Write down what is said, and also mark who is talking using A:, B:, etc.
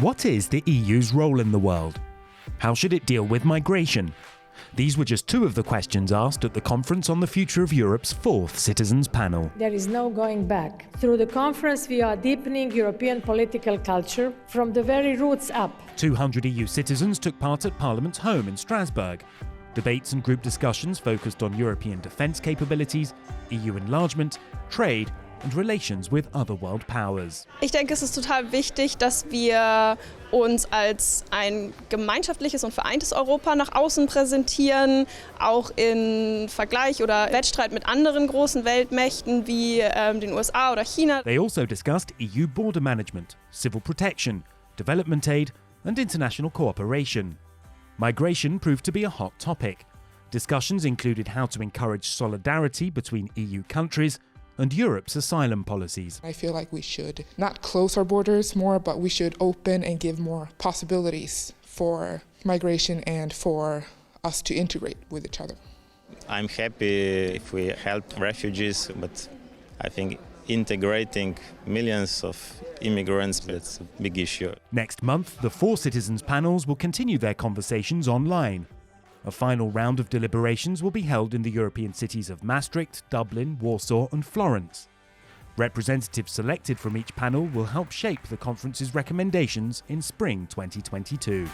A: What is the EU's role in the world? How should it deal with migration? These were just two of the questions asked at the Conference on the Future of Europe's fourth Citizens Panel.
B: There is no going back. Through the conference, we are deepening European political culture from the very roots up.
A: 200 EU citizens took part at Parliament's home in Strasbourg. Debates and group discussions focused on European defence capabilities, EU enlargement, trade and relations with other world powers.
C: Ich denke, es ist total wichtig, dass wir uns als ein gemeinschaftliches und vereintes Europa nach außen präsentieren, auch in Vergleich oder Wettstreit mit anderen großen Weltmächten wie den USA oder China.
A: They also discussed EU border management, civil protection, development aid and international cooperation. Migration proved to be a hot topic. Discussions included how to encourage solidarity between EU countries and Europe's asylum policies.
D: I feel like we should not close our borders more, but we should open and give more possibilities for migration and for us to integrate with each other.
E: I'm happy if we help refugees, but I think integrating millions of immigrants, that's a big issue.
A: Next month, the four citizens' panels will continue their conversations online. A final round of deliberations will be held in the European cities of Maastricht, Dublin, Warsaw and Florence. Representatives selected from each panel will help shape the conference's recommendations in spring 2022.